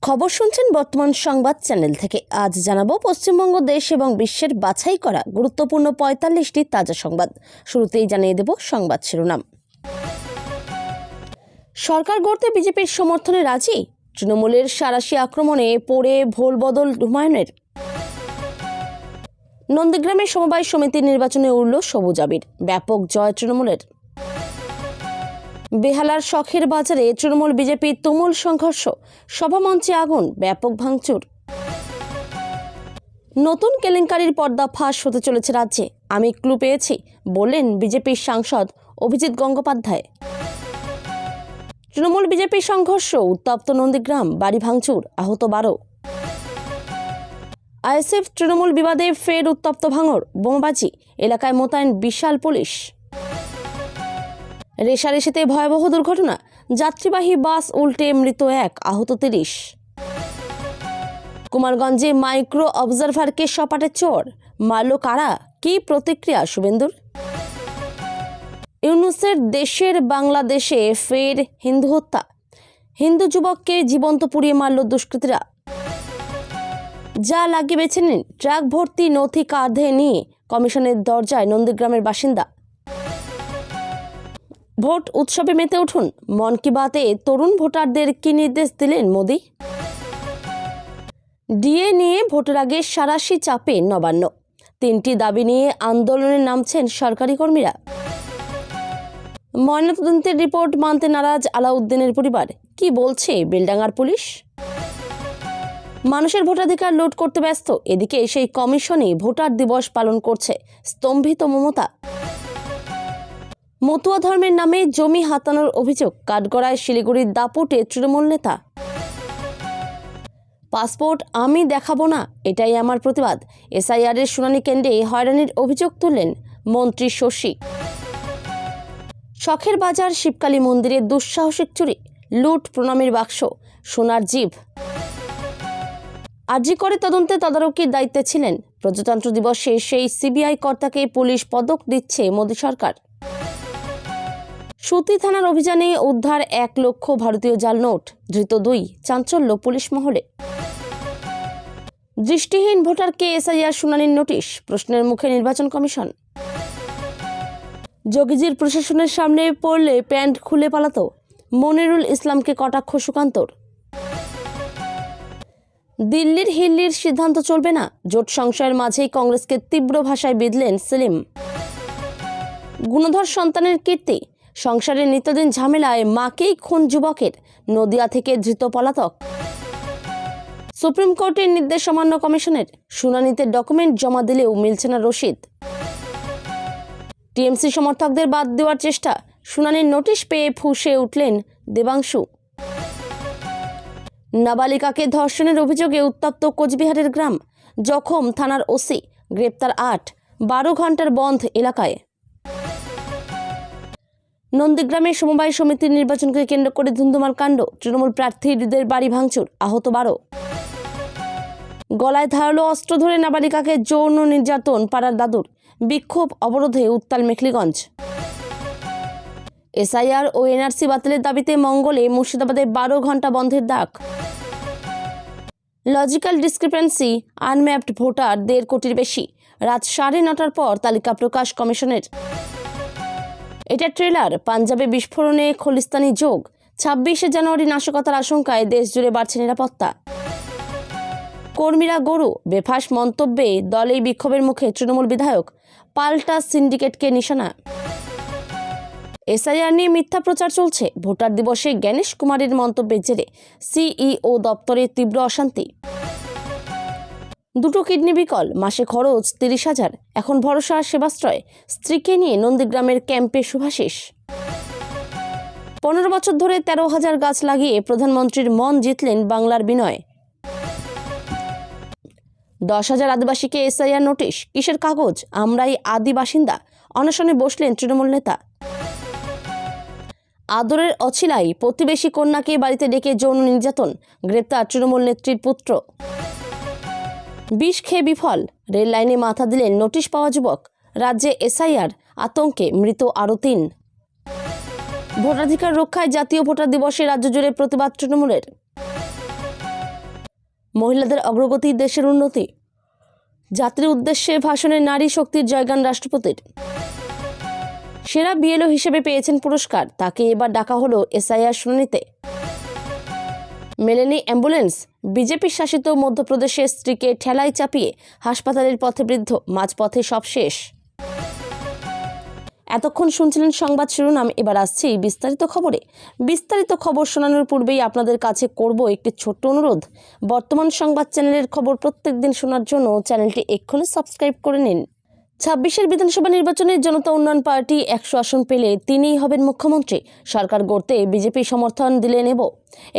খবর শুনছেন বর্তমান সংবাদ চ্যানেল থেকে। আজ জানাবো পশ্চিমবঙ্গ দেশ এবং বিশ্বের বাছাই করা গুরুত্বপূর্ণ ৪৫টি তাজা সংবাদ। শুরুতেই জানিয়ে দেব সংবাদ শিরোনাম। সরকার গড়তে বিজেপির সমর্থনে রাজি, তৃণমূলের সাঁড়াশি আক্রমণে পড়ে ভোল বদল হুমায়ুনের। নন্দীগ্রামে সমবায় সমিতির নির্বাচনে উড়ল সবুজ আবির, ব্যাপক জয় তৃণমূলের। বেহালার শখের বাজারে তৃণমূল বিজেপির তুমুল সংঘর্ষ, সভামঞ্চে আগুন, ব্যাপক ভাঙচুর। নতুন কেলেঙ্কারির পর্দা ফাঁস হতে চলেছে রাজ্যে, আমি ক্লু পেয়েছি বললেন বিজেপির সাংসদ অভিজিৎ গঙ্গোপাধ্যায়। তৃণমূল বিজেপি সংঘর্ষ, উত্তপ্ত নন্দীগ্রাম, বাড়ি ভাঙচুর, আহত ১২। আইএসএফ তৃণমূল বিবাদে ফের উত্তপ্ত ভাঙড়, বোমাবাজি, এলাকায় মোতায়েন বিশাল পুলিশ। রেশারেশিতে ভয়াবহ দুর্ঘটনা, যাত্রীবাহী বাস উল্টে মৃত ১, আহত ৩০। কুমারগঞ্জে মাইক্রো অবজারভারকে সপাটে চোর, মারল কারা, কি প্রতিক্রিয়া শুভেন্দুর? ইউনূসের দেশের বাংলাদেশে ফের হিন্দু হত্যা, হিন্দু যুবককে জীবন্ত পুড়িয়ে মারল দুষ্কৃতীরা। যা লাগিয়ে বেছে নিন, ট্রাক ভর্তি নথি কাঁধে নিয়ে কমিশনের দরজায় নন্দীগ্রামের বাসিন্দা। ভোট উৎসবে মেতে উঠুন, মন কি বাতে তরুণ ভোটারদের কি নির্দেশ দিলেন মোদি? ডিএ নিয়ে ভোটের আগে সাঁড়াশি চাপে নবান্ন, ৩টি দাবি নিয়ে আন্দোলনে নামছেন সরকারি কর্মীরা। ময়নাতদন্তের রিপোর্ট মানতে নারাজ আলাউদ্দিনের পরিবার, কি বলছে বেলডাঙ্গার পুলিশ? মানুষের ভোটাধিকার লুট করতে ব্যস্ত, এদিকে সেই কমিশনই ভোটার দিবস পালন করছে, স্তম্ভিত মমতা। মতুয়া ধর্মের নামে জমি হাতানোর অভিযোগ, কাঠগড়ায় শিলিগুড়ির দাপুটে তৃণমূল নেতা। পাসপোর্ট আমি দেখাবো না, এটাই আমার প্রতিবাদ, এসআইআর এর শুনানি কেন্দ্রে হয়রানির অভিযোগ তুললেন মন্ত্রী শশী। শখের বাজার শিবকালী মন্দিরে দুঃসাহসিক চুরি, লুট প্রণামীর বাক্স, সোনার জিভ। আরজি করে তদন্তে তদারকির দায়িত্বে ছিলেন, প্রজাতন্ত্র দিবসে সেই সিবিআই কর্তাকে পুলিশ পদক দিচ্ছে মোদী সরকার। সুতি থানার অভিযানে উদ্ধার ১ লক্ষ ভারতীয় জাল নোট, ধৃত ২, চাঞ্চল্য পুলিশ মহলে। দৃষ্টিহীন ভোটারকে এসআইআর শুনানির নোটিশ, প্রশ্নের মুখে নির্বাচন কমিশন। যোগীজির প্রশাসনের সামনে পড়লে প্যান্ট খুলে পালাতো, মনিরুল ইসলামকে কটাক্ষ সুকান্তর। দিল্লির হিল্লির সিদ্ধান্ত চলবে না, জোট সংশয়ের মাঝেই কংগ্রেসকে তীব্র ভাষায় বিঁধলেন সেলিম। গুণধর সন্তানের কীর্তি, সংসারের নিত্যদিন ঝামেলায় মাকেই খুন যুবকের, নদিয়া থেকে ধৃত পলাতক। সুপ্রিম কোর্টের নির্দেশ অমান্য কমিশনের, শুনানিতে ডকুমেন্ট জমা দিলেও মিলছে না রসিদ। টিএমসি সমর্থকদের বাদ দেওয়ার চেষ্টা, শুনানির নোটিশ পেয়ে ফুঁসে উঠলেন দেবাংশু। নাবালিকাকে ধর্ষণের অভিযোগে উত্তপ্ত কোচবিহারের গ্রাম, জখম থানার ওসি, গ্রেপ্তার ৮, ১২ ঘন্টার বন্ধ এলাকায়। নন্দীগ্রামে সমবায় সমিতির নির্বাচনকে কেন্দ্র করে ধুন্ধুমার কাণ্ড, তৃণমূল প্রার্থীদের বাড়ি ভাঙচুর, আহত ১২। গলায় ধারালো অস্ত্র ধরে নাবালিকাকে যৌন নির্যাতন, পাড়ার দাদুর, বিক্ষোভ অবরোধে উত্তাল মেখলিগঞ্জ। এসআইআর ও এনআরসি বাতিলের দাবিতে মঙ্গলে মুর্শিদাবাদে ১২ ঘন্টা বন্ধের ডাক। লজিক্যাল ডিসক্রিপেন্সি, আনম্যাপড ভোটার ১.৫ কোটির বেশি, রাত ৯:৩০ পর তালিকা প্রকাশ কমিশনের। এটা ট্রেলার, পাঞ্জাবে বিস্ফোরণে খলিস্তানি যোগ, ২৬শে জানুয়ারি নাশকতার আশঙ্কায় দেশ জুড়ে বাড়ছে নিরাপত্তা। কর্মীরা গরু, বেফাঁস মন্তব্যে দলেই বিক্ষোভের মুখে তৃণমূল বিধায়ক, পাল্টা সিন্ডিকেটকে নিশানা। এসআইআর নিয়ে মিথ্যা প্রচার চলছে, ভোটার দিবসে জ্ঞানেশ কুমারের মন্তব্যের জেরে সিইও দপ্তরে তীব্র অশান্তি। ২টো কিডনি বিকল, মাসে খরচ ৩০,০০০, এখন ভরসা সেবাশ্রয়, স্ত্রীকে নিয়ে নন্দীগ্রামের ক্যাম্পে শুভাশিস। ১৫ বছর ধরে ১৩,০০০ গাছ লাগিয়ে প্রধানমন্ত্রীর মন জিতলেন বাংলার বিনয়। ১০,০০০ আদিবাসীকে এসআইআর নোটিশ, কিসের কাগজ, আমরাই আদি বাসিন্দা, অনশনে বসলেন তৃণমূল নেতা। আদরের অছিলাই প্রতিবেশী কন্যাকে বাড়িতে ডেকে যৌন নির্যাতন, গ্রেপ্তার তৃণমূল নেত্রীর পুত্র। বিষ খেয়ে বিফল, রেল লাইনে মাথা দিলেন নোটিশ পাওয়া যুবক, রাজ্যে এসআইআর আতঙ্কে মৃত আরও ৩। ভোটাধিকার রক্ষায় জাতীয় ভোটার দিবসে রাজ্য জুড়ে প্রতিবাদ তৃণমূলের। মহিলাদের অগ্রগতি, দেশের উন্নতি। জাতির উদ্দেশ্যে ভাষণে নারী শক্তির জয়গান রাষ্ট্রপতির। সেরা বিএলও হিসেবে পেয়েছেন পুরস্কার, তাকে এবার ডাকা হলো এসআইআর শুনানিতে। মেলেনি অ্যাম্বুলেন্স, বিজেপি শাসিত মধ্যপ্রদেশে স্ত্রীকে ঠেলায় চাপিয়ে হাসপাতালের পথে বৃদ্ধ, মাঝপথে সব শেষ। এতক্ষণ শুনছিলেন সংবাদ শিরোনাম, এবার আসছি বিস্তারিত খবরে। বিস্তারিত খবর শোনানোর পূর্বেই আপনাদের কাছে করব একটি ছোট্ট অনুরোধ। বর্তমান সংবাদ চ্যানেলের খবর প্রত্যেকদিন শোনার জন্য চ্যানেলটি এক্ষুনি সাবস্ক্রাইব করে নিন। 26-এর বিধানসভা নির্বাচনে জনতা উন্নয়ন পার্টি 100 আসন পেলে তিনিই হবেন মুখ্যমন্ত্রী। সরকার গড়তে বিজেপি সমর্থন দিলে নেব।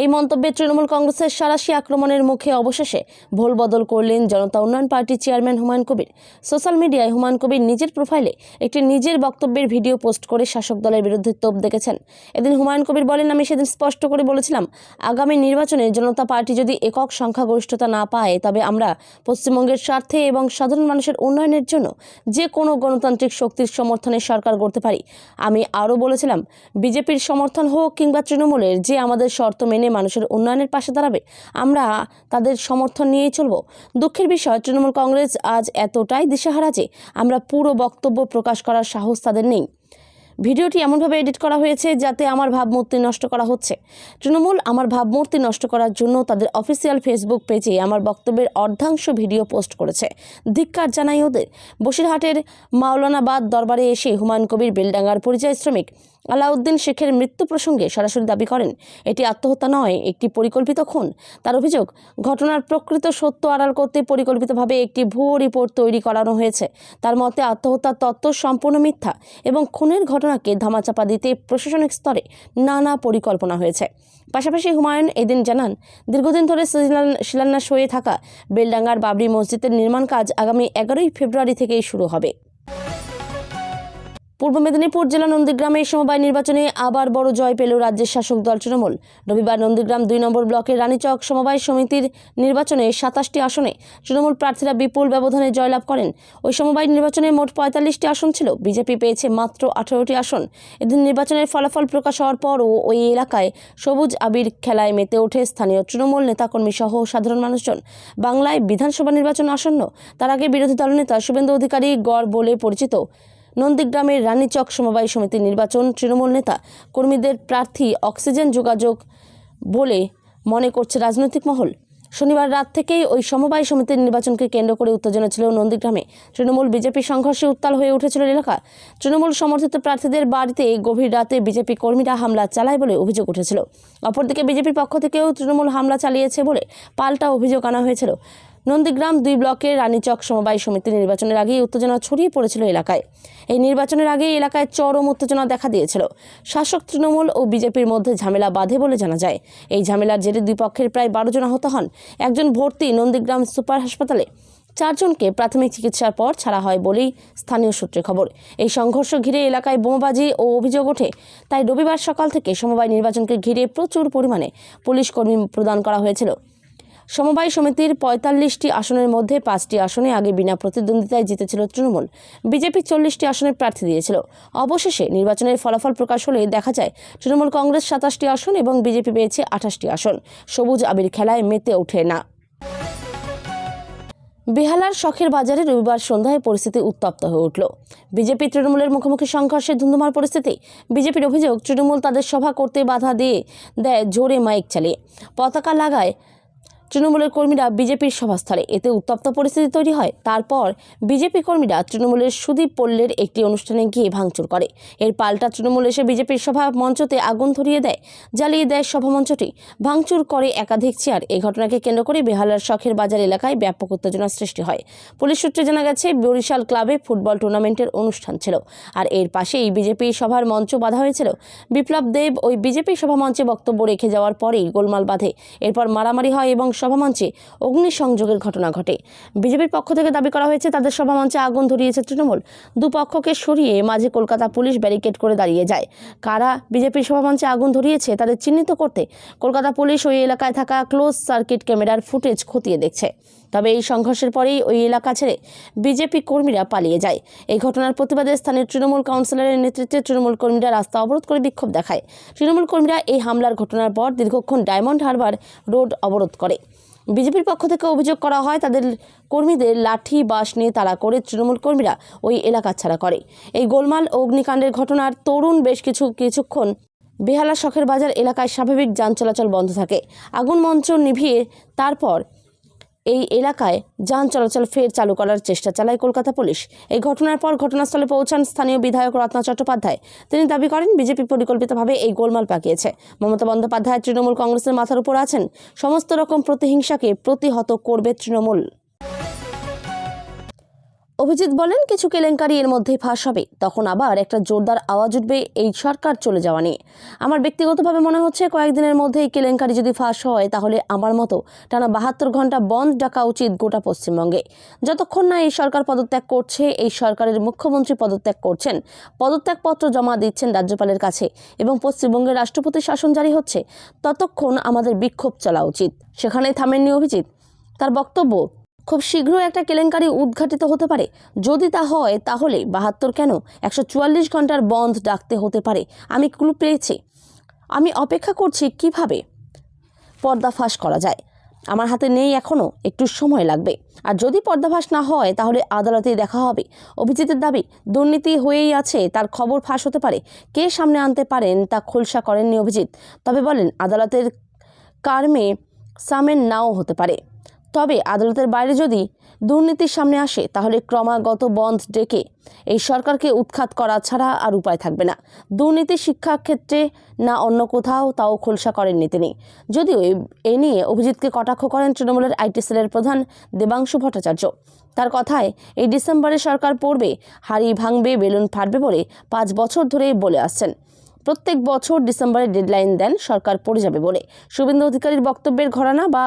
এই মন্তব্যে তৃণমূল কংগ্রেসের সাঁড়াশি আক্রমণের মুখে অবশেষে ভোল বদল করলেন জনতা উন্নয়ন পার্টির চেয়ারম্যান হুমায়ুন কবির। সোশ্যাল মিডিয়ায় হুমায়ুন কবির নিজের প্রোফাইলে একটি নিজের বক্তব্যের ভিডিও পোস্ট করে শাসক দলের বিরুদ্ধে তোপ দেখেছেন। এদিন হুমায়ুন কবির বলেন, আমি সেদিন স্পষ্ট করে বলেছিলাম, আগামী নির্বাচনে জনতা পার্টি যদি একক সংখ্যাগরিষ্ঠতা না পায়, তবে আমরা পশ্চিমবঙ্গের স্বার্থে এবং সাধারণ মানুষের উন্নয়নের জন্য যে কোনো গণতান্ত্রিক শক্তির সমর্থনে সরকার গড়তে পারি। আমি আরও বলেছিলাম, বিজেপির সমর্থন হোক কিংবা তৃণমূলের, যে আমাদের শর্ত মেনে মানুষের উন্নয়নের পাশে দাঁড়াবে, আমরা তাদের সমর্থন নিয়েই চলব। দুঃখের বিষয়, তৃণমূল কংগ্রেস আজ এতটাই দিশেহারা যে আমরা পুরো বক্তব্য প্রকাশ করার সাহস তাদের নেই। ভিডিওটি এমনভাবে এডিট করা হয়েছে যাতে আমার ভাবমূর্তি নষ্ট করা হচ্ছে। তৃণমূল আমার ভাবমূর্তি নষ্ট করার জন্য তাদের অফিসিয়াল ফেসবুক পেজে আমার বক্তব্যের অর্ধাংশ ভিডিও পোস্ট করেছে। ধিক্কার জানাই ওদের। বসিরহাটের মাওলানাবাদ দরবারে এসে হুমায়ুন কবির বেলডাঙ্গার পরিযায়ী শ্রমিক আলাউদ্দিন শেখের মৃত্যু প্রসঙ্গে সরাসরি দাবি করেন, এটি আত্মহত্যা নয়, একটি পরিকল্পিত খুন। তার অভিযোগ, ঘটনার প্রকৃত সত্য আড়াল করতে পরিকল্পিতভাবে একটি ভুয়ো রিপোর্ট তৈরি করানো হয়েছে। তার মতে আত্মহত্যার তত্ত্ব সম্পূর্ণ মিথ্যা এবং খুনের ঘটনাকে ধামাচাপা দিতে প্রশাসনিক স্তরে নানা পরিকল্পনা হয়েছে। পাশাপাশি হুমায়ুন এদিন জানান, দীর্ঘদিন ধরে শিলান্যাস হয়ে থাকা বেলডাঙ্গার বাবরি মসজিদের নির্মাণ কাজ আগামী 11ই ফেব্রুয়ারি থেকেই শুরু হবে। পূর্ব মেদিনীপুর জেলা নন্দীগ্রামে সমবায় নির্বাচনে আবার বড় জয় পেল রাজ্যের শাসক দল তৃণমূল। রবিবার নন্দীগ্রাম 2 নম্বর ব্লকের রানীচক সমবায় সমিতির নির্বাচনে 27টি আসনে তৃণমূল প্রার্থীরা বিপুল ব্যবধানে জয়লাভ করেন। ওই সমবায় নির্বাচনে মোট 45টি আসন ছিল, বিজেপি পেয়েছে মাত্র 18টি আসন। এদিন নির্বাচনের ফলাফল প্রকাশ হওয়ার পরও ওই এলাকায় সবুজ আবির খেলায় মেতে ওঠে স্থানীয় তৃণমূল নেতাকর্মী সহ সাধারণ মানুষজন। বাংলায় বিধানসভা নির্বাচন আসন্ন, তার আগে বিরোধী দলনেতা শুভেন্দু অধিকারী গড় বলে পরিচিত নন্দীগ্রামের রানীচক সমবায় সমিতির নির্বাচন তৃণমূল নেতা কর্মীদের প্রার্থী অক্সিজেন যোগাযোগ বলে মনে করছে রাজনৈতিক মহল। শনিবার রাত থেকেই ওই সমবায় সমিতির নির্বাচনকে কেন্দ্র করে উত্তেজনা ছিল নন্দীগ্রামে। তৃণমূল বিজেপি সংঘর্ষে উত্তাল হয়ে উঠেছিল এলাকা। তৃণমূল সমর্থিত প্রার্থীদের বাড়িতে গভীর রাতে বিজেপি কর্মীরা হামলা চালায় বলে অভিযোগ উঠেছিল। অপরদিকে বিজেপির পক্ষ থেকেও তৃণমূল হামলা চালিয়েছে বলে পাল্টা অভিযোগ আনা হয়েছিল। নন্দীগ্রাম 2 ব্লকের রানীচক সমবায় সমিতির নির্বাচনের আগেই উত্তেজনা ছড়িয়ে পড়েছিল এলাকায়। এই নির্বাচনের আগেই এলাকায় চরম উত্তেজনা দেখা দিয়েছিল। শাসক তৃণমূল ও বিজেপির মধ্যে ঝামেলা বাধে বলে জানা যায়। এই ঝামেলার জেরে 2 পক্ষের প্রায় 12 জন আহত হন। একজন ভর্তি নন্দীগ্রাম সুপার হাসপাতালে। 4 জনকে প্রাথমিক চিকিৎসার পর ছাড়া হয় বলেই স্থানীয় সূত্রে খবর। এই সংঘর্ষ ঘিরে এলাকায় বোমাবাজি ও অভিযোগ ওঠে। তাই রবিবার সকাল থেকে সমবায় নির্বাচনকে ঘিরে প্রচুর পরিমাণে পুলিশ কর্মী প্রদান করা হয়েছিল। সমবায় সমিতির 45টি আসনের মধ্যে 5টি আসনে আগে বিনা প্রতিদ্বন্দ্বিতায় জিতেছিল তৃণমূল। বিজেপি 40টি আসনের প্রার্থী দিয়েছিল। অবশেষে নির্বাচনের ফলাফল প্রকাশ হলে দেখা যায় তৃণমূল কংগ্রেস 27টি আসন এবং বিজেপি পেয়েছে 28টি আসন। সবুজ আবির খেলায় মেতে ওঠে না। বেহালার শখের বাজারে রবিবার সন্ধ্যায় পরিস্থিতি উত্তপ্ত হয়ে উঠল। বিজেপি তৃণমূলের মুখোমুখি সংঘর্ষে ধুন্ধুমার পরিস্থিতি। বিজেপির অভিযোগ, তৃণমূল তাদের সভা করতে বাধা দিয়ে দেয় জোরে মাইক চালিয়ে। পতাকা লাগায় তৃণমূলের কর্মীরা বিজেপির সভাস্থলে। এতে উত্তপ্ত পরিস্থিতি তৈরি হয়। তারপর বিজেপি কর্মীরা তৃণমূলের সুদীপ পল্লের একটি অনুষ্ঠানে গিয়ে ভাঙচুর করে। এর পাল্টা তৃণমূল এসে বিজেপির সভা মঞ্চতে আগুন ধরিয়ে দেয়, জ্বালিয়ে দেয় সভামঞ্চটি, ভাঙচুর করে একাধিক চেয়ার। এই ঘটনাকে কেন্দ্র করে বেহালার শখের বাজার এলাকায় ব্যাপক উত্তেজনার সৃষ্টি হয়। পুলিশ সূত্রে জানা গেছে, বরিশাল ক্লাবে ফুটবল টুর্নামেন্টের অনুষ্ঠান ছিল, আর এর পাশেই বিজেপি সভার মঞ্চ বাঁধা হয়েছিল। বিপ্লব দেব ওই বিজেপি সভামঞ্চে বক্তব্য রেখে যাওয়ার পরেই গোলমাল বাঁধে। এরপর মারামারি হয় এবং সভামঞ্চে অগ্নিসংযোগের ঘটনা ঘটে। বিজেপির পক্ষ থেকে দাবি করা হয়েছে, তাদের সভামঞ্চে আগুন ধরিয়েছে তৃণমূল। 2 পক্ষকে সরিয়ে মাঝে কলকাতা পুলিশ ব্যারিকেড করে দাঁড়িয়ে যায়। কারা বিজেপির সভামঞ্চে আগুন ধরিয়েছে তাদের চিহ্নিত করতে কলকাতা পুলিশ ওই এলাকায় থাকা ক্লোজ সার্কিট ক্যামেরার ফুটেজ খতিয়ে দেখছে। তবে এই সংঘর্ষের পরেই ওই এলাকা ছেড়ে বিজেপি কর্মীরা পালিয়ে যায়। এই ঘটনার প্রতিবাদে স্থানীয় তৃণমূল কাউন্সিলরের নেতৃত্বে তৃণমূল কর্মীরা রাস্তা অবরোধ করে বিক্ষোভ দেখায়। তৃণমূল কর্মীরা এই হামলার ঘটনার পর দীর্ঘক্ষণ ডায়মন্ড হারবার রোড অবরোধ করে। বিজেপির পক্ষ থেকে অভিযোগ করা হয় তাদের কর্মীদের লাঠি বাঁশ নিয়ে তাড়া করে তৃণমূল কর্মীরা ওই এলাকা ছাড়া করে। এই গোলমাল ও অগ্নিকাণ্ডের ঘটনার তরুণ বেশ কিছুক্ষণ বেহালা শখের বাজার এলাকায় স্বাভাবিক যান চলাচল বন্ধ থাকে। আগুন মঞ্চ নিভিয়ে তারপর এই এলাকায় যান চলাচল ফের চালু করার চেষ্টা চালায় কলকাতা পুলিশ। এই ঘটনার পর ঘটনাস্থলে পৌঁছান স্থানীয় বিধায়ক রত্না চট্টোপাধ্যায়। তিনি দাবি করেন বিজেপি পরিকল্পিতভাবে এই গোলমাল পাকিয়েছে। মমতা বন্দ্যোপাধ্যায় তৃণমূল কংগ্রেসের মাথার উপর আছেন। সমস্ত রকম প্রতিহিংসাকে প্রতিহত করবে তৃণমূল। অভিজিৎ বলেন কিছু কেলেঙ্কারি এর মধ্যেই ফাঁস হবে, তখন আবার একটা জোরদার আওয়াজ উঠবে এই সরকার চলে যাওয়া নিয়ে। আমার ব্যক্তিগতভাবে মনে হচ্ছে কয়েকদিনের মধ্যে এই কেলেঙ্কারি যদি ফাঁস হয় তাহলে আমার মতো টানা 72 ঘন্টা বন্ধ ডাকা উচিত গোটা পশ্চিমবঙ্গে। যতক্ষণ না এই সরকার পদত্যাগ করছে, এই সরকারের মুখ্যমন্ত্রী পদত্যাগ করছেন, পদত্যাগপত্র জমা দিচ্ছেন রাজ্যপালের কাছে এবং পশ্চিমবঙ্গের রাষ্ট্রপতি শাসন জারি হচ্ছে, ততক্ষণ আমাদের বিক্ষোভ চলা উচিত। সেখানেই থামেননি অভিজিৎ। তার বক্তব্য, খুব শীঘ্রই একটা কেলেঙ্কারি উদ্ঘাটিত হতে পারে। যদি তা হয় তাহলে 72 কেন 144 ঘন্টার বন্ধ ডাকতে হতে পারে। আমি ক্লু পেয়েছি, আমি অপেক্ষা করছি কিভাবে পর্দাফাঁস করা যায়। আমার হাতে নেই, এখনও একটু সময় লাগবে। আর যদি পর্দাফাঁস না হয় তাহলে আদালতেই দেখা হবে। অভিজিতের দাবি, দুর্নীতি হয়েই আছে, তার খবর ফাঁস হতে পারে। কে সামনে আনতে পারেন তা খোলসা করেননি অভিজিৎ। তবে বলেন আদালতের কার্মে সামেন নাও হতে পারে। তবে আদালতের বাইরে যদি দুর্নীতির সামনে আসে তাহলে ক্রমাগত বন্ধ ডেকে এই সরকারকে উৎখাত করা ছাড়া আর উপায় থাকবে না। দুর্নীতি শিক্ষাক্ষেত্রে না অন্য কোথাও, তাও খোলসা করেননি তিনি। যদিও এ নিয়ে অভিজিৎকে কটাক্ষ করেন তৃণমূলের আইটি সেলের প্রধান দেবাংশু ভট্টাচার্য। তার কথায় এই ডিসেম্বরে সরকার পড়বে, হাড়ি ভাঙবে, বেলুন ফাটবে বলে 5 বছর ধরে বলে আসছেন। প্রত্যেক বছর ডিসেম্বরে ডেডলাইন দেন সরকার পড়ে যাবে বলে। শুভেন্দু অধিকারীর বক্তব্যের ঘরানা বা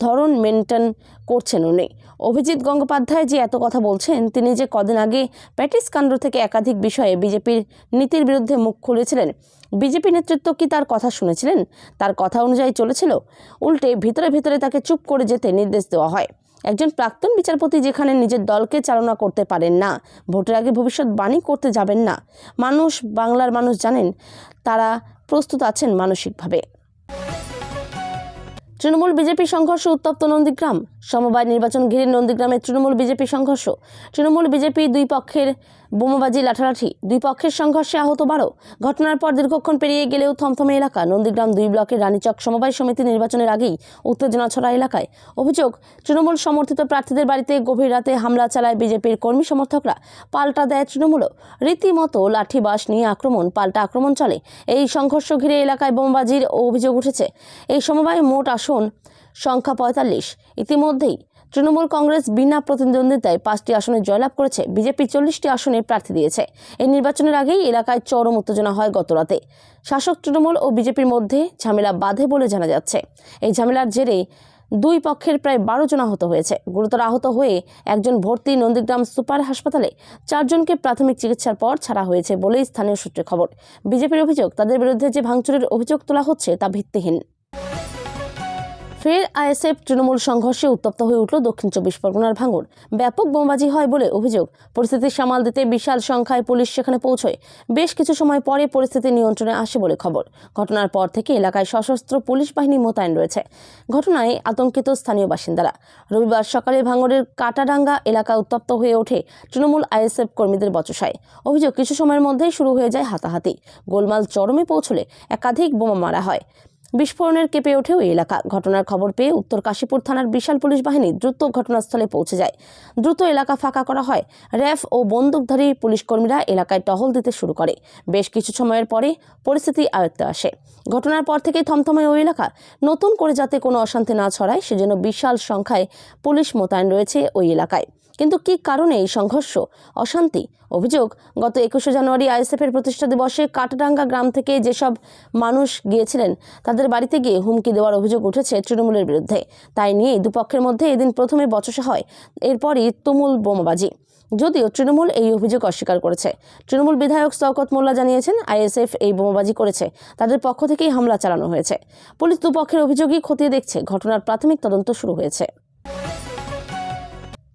ধরন মেনটেন করছেন উনি। অভিজিৎ গঙ্গোপাধ্যায় যে এত কথা বলছেন, তিনি যে কদিন আগে প্যাটিস কাণ্ড থেকে একাধিক বিষয়ে বিজেপির নীতির বিরুদ্ধে মুখ খুলেছিলেন, বিজেপি নেতৃত্ব কি তার কথা শুনেছিলেন? তার কথা অনুযায়ী চলেছিল? উল্টে ভিতরে ভিতরে তাকে চুপ করে যেতে নির্দেশ দেওয়া হয়। একজন প্রাক্তন বিচারপতি যেখানে নিজের দলকে চালনা করতে পারেন না, ভোটের আগে ভবিষ্যৎবাণী করতে যাবেন না, বাংলার মানুষ জানেন তারা প্রস্তুত আছেন মানসিকভাবে। তৃণমূল বিজেপি সংঘর্ষ উত্তপ্ত নন্দীগ্রাম। সমবায় নির্বাচন ঘিরে নন্দীগ্রামে তৃণমূল বিজেপি সংঘর্ষ। তৃণমূল বিজেপি দুই পক্ষের বোমাবাজি, লাঠালাঠি, দুই পক্ষের সংঘর্ষে আহত 12। ঘটনার পর দীর্ঘক্ষণ পেরিয়ে গেলেও থমথমে এলাকা। নন্দীগ্রাম 2 ব্লকের রানীচক সমবায় সমিতি নির্বাচনের আগেই উত্তেজনা ছড়া এলাকায়। অভিযোগ, তৃণমূল সমর্থিত প্রার্থীদের বাড়িতে গভীর রাতে হামলা চালায় বিজেপির কর্মী সমর্থকরা। পাল্টা দেয় তৃণমূলও। রীতিমতো লাঠি বাঁশ নিয়ে পাল্টা আক্রমণ চলে। এই সংঘর্ষ ঘিরে এলাকায় বোমাবাজির অভিযোগ উঠেছে। এই সমবায় মোট আসন সংখ্যা 45। ইতিমধ্যেই তৃণমূল কংগ্রেস বিনা প্রতিদ্বন্দ্বিতায় 5টি আসনে জয়লাভ করেছে। বিজেপি 40টি আসনে প্রার্থী দিয়েছে। এই নির্বাচনের আগেই এলাকায় চরম উত্তেজনা হয় গতরাতে। শাসক তৃণমূল ও বিজেপির মধ্যে ঝামেলা বাধে বলে জানা যাচ্ছে। এই ঝামেলার জেরে দুই পক্ষের প্রায় 12 জন আহত হয়েছে। গুরুতর আহত হয়ে একজন ভর্তি নন্দীগ্রাম সুপার হাসপাতালে। 4 জনকে প্রাথমিক চিকিৎসার পর ছাড়া হয়েছে বলেই স্থানীয় সূত্রে খবর। বিজেপির অভিযোগ, তাদের বিরুদ্ধে যে ভাঙচুরের অভিযোগ তোলা হচ্ছে তা ভিত্তিহীন। ফের আইএসএফ তৃণমূল সংঘর্ষে উত্তপ্ত হয়ে উঠল দক্ষিণ 24 পরগনার ভাঙড়। ব্যাপক বোমাবাজি হয় বলে অভিযোগ। পরিস্থিতি সামাল দিতে বিশাল সংখ্যায় পুলিশ সেখানে পৌঁছয়। বেশ কিছু সময় পরে পরিস্থিতি নিয়ন্ত্রণে আসে বলে খবর। ঘটনার পর থেকে এলাকায় সশস্ত্র পুলিশ বাহিনী মোতায়েন রয়েছে। ঘটনায় আতঙ্কিত স্থানীয় বাসিন্দারা। রবিবার সকালে ভাঙড়ের কাটাডাঙ্গা এলাকা উত্তপ্ত হয়ে ওঠে তৃণমূল আইএসএফ কর্মীদের বচসায়। অভিযোগ, কিছু সময়ের মধ্যেই শুরু হয়ে যায় হাতাহাতি। গোলমাল চরমে পৌঁছলে একাধিক বোমা মারা হয়। বিস্ফোরণের কেঁপে ওঠে ওই এলাকা। ঘটনার খবর পেয়ে উত্তর কাশীপুর থানার বিশাল পুলিশ বাহিনী দ্রুত ঘটনাস্থলে পৌঁছে যায়। দ্রুত এলাকা ফাঁকা করা হয়। র্যাফ ও বন্দুকধারী পুলিশ কর্মীরা এলাকায় টহল দিতে শুরু করে। বেশ কিছু সময়ের পরে পরিস্থিতি আয়ত্তে আসে। ঘটনার পর থেকেই থমথমে ওই এলাকা। নতুন করে যাতে কোনো অশান্তি না ছড়ায় সেজন্য বিশাল সংখ্যায় পুলিশ মোতায়েন রয়েছে ওই এলাকায়। কিন্তু কি কারণে এই সংঘর্ষ, অশান্তি? অভিযোগ, গত 21শে জানুয়ারি আইএসএফের প্রতিষ্ঠা দিবসে কাটাডাঙ্গা গ্রাম থেকে যেসব মানুষ গিয়েছিলেন তাদের বাড়িতে গিয়ে হুমকি দেওয়ার অভিযোগ উঠেছে তৃণমূলের বিরুদ্ধে। তাই নিয়েই দুপক্ষের মধ্যে এদিন প্রথমে বচসা হয়, এরপরই তুমুল বোমাবাজি। যদিও তৃণমূল এই অভিযোগ অস্বীকার করেছে। তৃণমূল বিধায়ক শওকত মোল্লা জানিয়েছেন আইএসএফ এই বোমাবাজি করেছে, তাদের পক্ষ থেকেই হামলা চালানো হয়েছে। পুলিশ দুপক্ষের অভিযোগই খতিয়ে দেখছে। ঘটনার প্রাথমিক তদন্ত শুরু হয়েছে।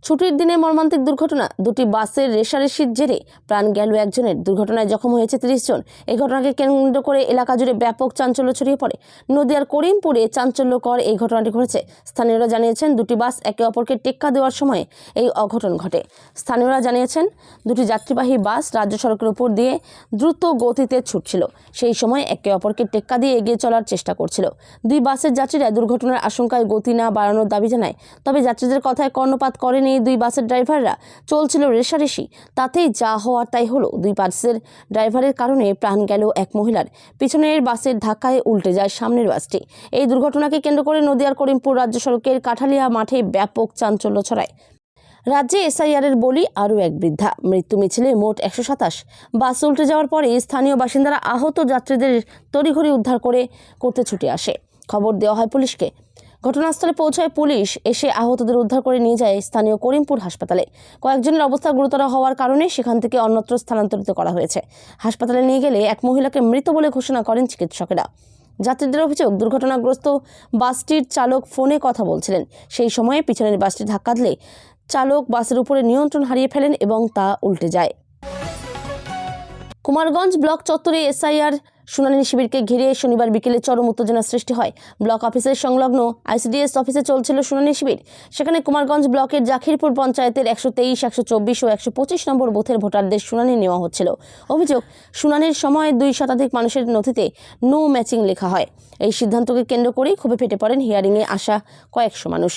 ছুটির দিনে মর্মান্তিক দুর্ঘটনা, দুটি বাসের রেষারেষির জেরে প্রাণ গেল একজনের, দুর্ঘটনায় জখম হয়েছে 30 জন। এই ঘটনাকে কেন্দ্র করে এলাকা জুড়ে ব্যাপক চাঞ্চল্য ছড়িয়ে পড়ে। নদিয়ার করিমপুরে চাঞ্চল্যকর এই ঘটনাটি ঘটেছে। স্থানীয়রা জানিয়েছেন, দুটি বাস একে অপরকে টেক্কা দেওয়ার সময় এই অঘটন ঘটে। স্থানীয়রা জানিয়েছেন, দুটি যাত্রীবাহী বাস রাজ্য সড়কের উপর দিয়ে দ্রুত গতিতে ছুটছিল। সেই সময় একে অপরকে টেক্কা দিয়ে এগিয়ে চলার চেষ্টা করছিল। দুই বাসের যাত্রীরা দুর্ঘটনার আশঙ্কায় গতি না বাড়ানোর দাবি জানায়। তবে যাত্রীদের কথায় কর্ণপাত করেনি দুই বাসের ড্রাইভাররা। চলছিল রেষারেষি, তাতেই যা হওয়ার তাই হলো। দুই বাসের ড্রাইভারের কারণে প্রাণ গেল এক মহিলার। পিছনের বাসের ধাক্কায় উল্টে যায় সামনের বাসটি। এই দুর্ঘটনাকে কেন্দ্র করে নদিয়ার করিমপুর রাজ্য সড়কের কাঠালিয়া মাঠে ব্যাপক চাঞ্চল্য ছড়ায়। রাজ্যে এসআইআরের বলি আরও এক বৃদ্ধা। মৃত্যু মিছিলে মোট 127। বাস উল্টে যাওয়ার পরে স্থানীয় বাসিন্দারা আহত যাত্রীদের তড়িঘড়ি উদ্ধার করতে ছুটে আসে। খবর দেওয়া হয় পুলিশকে। ঘটনাস্থলে পৌঁছায় পুলিশ, এসে আহতদের উদ্ধার করে নিয়ে যায় স্থানীয় করিমপুর হাসপাতালে। কয়েকজনের অবস্থা গুরুতর হওয়ার কারণে সেখান থেকে অন্যত্র স্থানান্তরিত করা হয়েছে। হাসপাতালে নিয়ে গেলে এক মহিলাকে মৃত বলে ঘোষণা করেন চিকিৎসকেরা। যাত্রীদের অভিযোগ, দুর্ঘটনাগ্রস্ত বাসটির চালক ফোনে কথা বলছিলেন। সেই সময়ে পিছনের বাসটি ধাক্কা দিলে চালক বাসের উপরে নিয়ন্ত্রণ হারিয়ে ফেলেন এবং তা উল্টে যায়। কুমারগঞ্জ ব্লক চত্বরে এসআইআর শুনানি শিবিরকে ঘিরে শনিবার বিকেলে চরম উত্তেজনা সৃষ্টি হয়। ব্লক অফিসের সংলগ্ন আইসিডিএস অফিসে চলছিল শুনানি শিবির। সেখানে কুমারগঞ্জ ব্লকের জাখিরপুর পঞ্চায়েতের 123, 124 ও 125 নম্বর বুথের ভোটারদের শুনানি নেওয়া হচ্ছিল। অভিযোগ, শুনানির সময় 2 শতাধিক মানুষের নথিতে নো ম্যাচিং লেখা হয়। এই সিদ্ধান্তকে কেন্দ্র করেই ক্ষোভে ফেটে পড়েন হিয়ারিংয়ে আসা কয়েকশো মানুষ।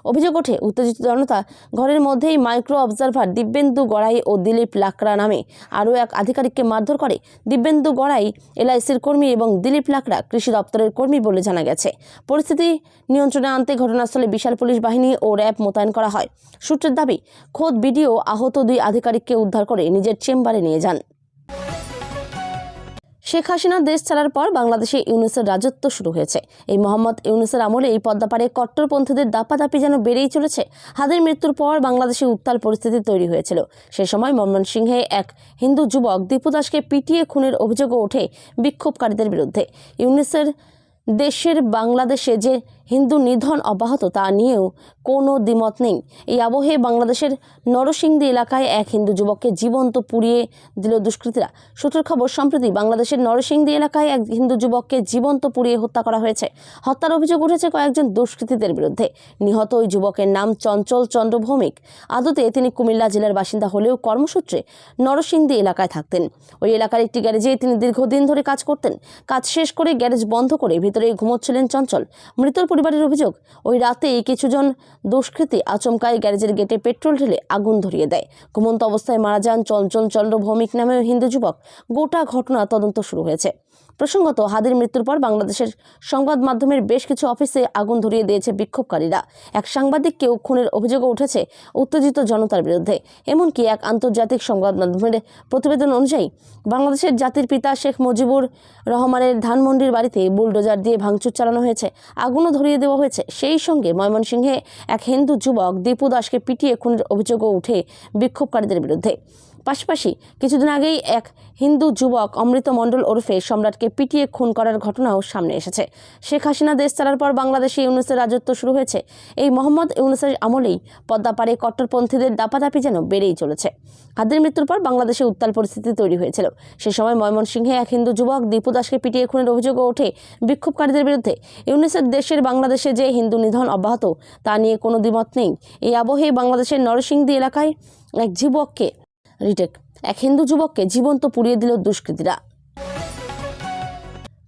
অভিযোগ ওঠে, উত্তেজিত জনতা ঘরের মধ্যেই মাইক্রো অবজারভার দিব্যেন্দু গড়াই ও দিলীপ লাকড়া নামে আরও এক আধিকারিককে মারধর করে। দিব্যেন্দু গড়াই এলআইসির কর্মী এবং দিলীপ লাকড়া কৃষি দপ্তরের কর্মী বলে জানা গেছে। পরিস্থিতি নিয়ন্ত্রণে আনতে ঘটনাস্থলে বিশাল পুলিশ বাহিনী ও র্যাব মোতায়েন করা হয়। সূত্রের দাবি, খোদ বিডিও আহত 2 আধিকারিককে উদ্ধার করে নিজের চেম্বারে নিয়ে যান। শেখ হাসিনা দেশ ছাড়ার পর বাংলাদেশে ইউনূসের রাজত্ব শুরু হয়েছে। এই মোহাম্মদ ইউনূসের আমলে এই পদ্মাপাড়ে কট্টরপন্থীদের দাপাদাপি যেন বেড়েই চলেছে। হাদির মৃত্যুর পর বাংলাদেশে উত্তাল পরিস্থিতি তৈরি হয়েছিল। সে সময় ময়মনসিংহে এক হিন্দু যুবক দীপু দাসকে পিটিয়ে খুনের অভিযোগও ওঠে বিক্ষোভকারীদের বিরুদ্ধে। ইউনূসের দেশের বাংলাদেশে যে হিন্দু নিধন অব্যাহত তা নিয়েও কোনো দ্বিমত নেই। এই আবহে বাংলাদেশের নরসিংদী এলাকায় এক হিন্দু যুবককে জীবন্ত পুড়িয়ে দিল দুষ্কৃতীরা। সূত্রের খবর, সম্প্রতি বাংলাদেশের নরসিংদী এলাকায় এক হিন্দু যুবককে জীবন্ত পুড়িয়ে হত্যা করা হয়েছে। হত্যার অভিযোগ উঠেছে কয়েকজন দুষ্কৃতীদের বিরুদ্ধে। নিহত ওই যুবকের নাম চঞ্চল চন্দ্র ভৌমিক। আদতে তিনি কুমিল্লা জেলার বাসিন্দা হলেও কর্মসূত্রে নরসিংদী এলাকায় থাকতেন। ওই এলাকার একটি গ্যারেজে তিনি দীর্ঘদিন ধরে কাজ করতেন। কাজ শেষ করে গ্যারেজ বন্ধ করে ভিতরে ঘুমোচ্ছিলেন চঞ্চল। মৃতর পরিবারের অভিযোগ, ওই রাতেই কিছুজন দুষ্কৃতী আচমকায় গ্যারেজের গেটে পেট্রোল ঢেলে আগুন ধরিয়ে দেয়। ঘুমন্ত অবস্থায় মারা যান চঞ্চল চন্দ্র ভৌমিক নামে হিন্দু যুবক। গোটা ঘটনা তদন্ত শুরু হয়েছে। প্রসঙ্গত, হাদির মৃত্যুর পর বাংলাদেশের সংবাদ মাধ্যমের বেশ কিছু অফিসে আগুন ধরিয়ে দিয়েছে বিক্ষোভকারীরা। এক সাংবাদিককেও খুনের অভিযোগও উঠেছে উত্তেজিত জনতার বিরুদ্ধে। এমনকি এক আন্তর্জাতিক সংবাদ মাধ্যমের প্রতিবেদন অনুযায়ী বাংলাদেশের জাতির পিতা শেখ মুজিবুর রহমানের ধানমন্ডির বাড়িতে বুলডোজার দিয়ে ভাঙচুর চালানো হয়েছে, আগুনও ধরিয়ে দেওয়া হয়েছে। সেই সঙ্গে ময়মনসিংহে এক হিন্দু যুবক দীপু দাসকে পিটিয়ে খুনের অভিযোগও উঠে বিক্ষোভকারীদের বিরুদ্ধে। পাশাপাশি কিছুদিন আগেই এক হিন্দু যুবক অমৃত মণ্ডল ওরফে সম্রাটকে পিটিয়ে খুন করার ঘটনাও সামনে এসেছে। শেখ হাসিনা দেশ ছাড়ার পর বাংলাদেশে ইউনূসের রাজত্ব শুরু হয়েছে। এই মোহাম্মদ ইউনূসের আমলেই পদ্মাপাড়ে কট্টরপন্থীদের দাপাদাপি যেন বেড়েই চলেছে। হাদির মৃত্যুর পর বাংলাদেশে উত্তাল পরিস্থিতি তৈরি হয়েছিল। সে সময় ময়মনসিংহে এক হিন্দু যুবক দীপু দাসকে পিটিয়ে খুনের অভিযোগও ওঠে বিক্ষোভকারীদের বিরুদ্ধে। ইউনূসের দেশের বাংলাদেশে যে হিন্দু নিধন অব্যাহত তা নিয়ে কোনো দ্বিমত নেই। এই আবহে বাংলাদেশের নরসিংদী এলাকায় এক হিন্দু যুবককে জীবন্ত পুড়িয়ে দিল দুষ্কৃতীরা।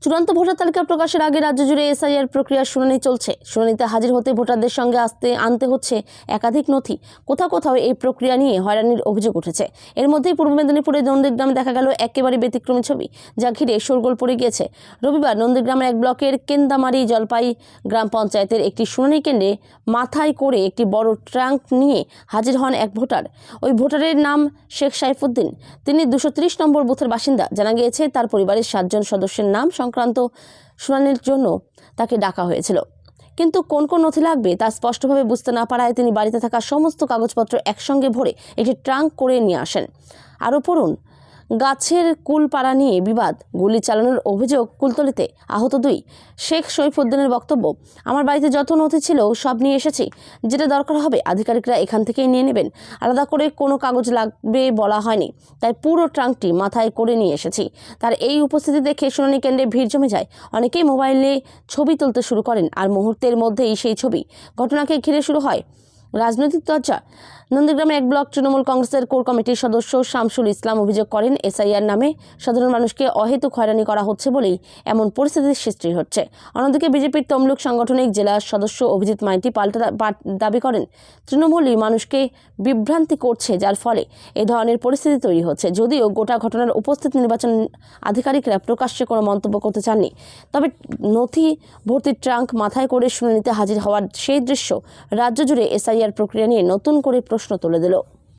চূড়ান্ত ভোটার তালিকা প্রকাশের আগে রাজ্য জুড়ে এসআইআর প্রক্রিয়ার শুনানি চলছে। শুনানিতে হাজির হতে ভোটারদের সঙ্গে আনতে হচ্ছে একাধিক নথি। কোথাও কোথাও এই প্রক্রিয়া নিয়ে হয়রানির অভিযোগ উঠেছে। এর মধ্যেই পূর্ব মেদিনীপুরের নন্দীগ্রামে দেখা গেল একেবারে ব্যতিক্রমী ছবি, যা ঘিরে শোরগোল পড়ে গিয়েছে। রবিবার নন্দীগ্রামের এক ব্লকের কেন্দামারি জলপাই গ্রাম পঞ্চায়েতের একটি শুনানি কেন্দ্রে মাথায় করে একটি বড় ট্রাঙ্ক নিয়ে হাজির হন এক ভোটার। ওই ভোটারের নাম শেখ সাইফুদ্দিন। তিনি 230 নম্বর বুথের বাসিন্দা। জানা গিয়েছে, তার পরিবারের 7 জন সদস্যের নাম সংক্রান্ত শুনানির জন্য তাকে ডাকা হয়েছিল। কিন্তু কোন কোন নথি লাগবে তা স্পষ্টভাবে বুঝতে না পারায় তিনি বাড়িতে থাকা সমস্ত কাগজপত্র একসঙ্গে ভরে একটি ট্রাঙ্ক করে নিয়ে আসেন। আরও পড়ুন, গাছের কুলপাড়া নিয়ে বিবাদ, গুলি চালানোর অভিযোগ কুলতলিতে, আহত 2। শেখ সইফুদ্দিনের বক্তব্য, আমার বাড়িতে যত নথি ছিল সব নিয়ে এসেছি, যেটা দরকার হবে আধিকারিকরা এখান থেকেই নিয়ে নেবেন, আলাদা করে কোনো কাগজ লাগবে বলা হয়নি, তাই পুরো ট্রাঙ্কটি মাথায় করে নিয়ে এসেছি। তার এই উপস্থিতি দেখে শুনানি কেন্দ্রে ভিড় জমে যায়। অনেকেই মোবাইলে ছবি তুলতে শুরু করেন, আর মুহূর্তের মধ্যেই সেই ছবি ঘটনাকে ঘিরে শুরু হয় রাজনৈতিক চর্চা। নন্দীগ্রামে 1 ব্লক তৃণমূল কংগ্রেসের কোর কমিটির সদস্য শামসুল ইসলাম অভিযোগ করেন, এসআইআর নামে সাধারণ মানুষকে অহেতুক হয়রানি করা হচ্ছে বলেই এমন পরিস্থিতির সৃষ্টি হচ্ছে। অন্যদিকে বিজেপির তমলুক সাংগঠনিক জেলা সদস্য অভিজিৎ মাইতি পাল্টা দাবি করেন, তৃণমূলই মানুষকে বিভ্রান্তি করছে, যার ফলে এ ধরনের পরিস্থিতি তৈরি হচ্ছে। যদিও গোটা ঘটনার উপস্থিত নির্বাচন আধিকারিকরা প্রকাশ্যে কোনো মন্তব্য করতে চাননি, তবে নথি ভর্তি ট্রাঙ্ক মাথায় করে শুনানিতে হাজির হওয়ার সেই দৃশ্য রাজ্য জুড়ে এসআইআর প্রক্রিয়া নিয়ে নতুন করে প্রশ্ন তুলে দিল।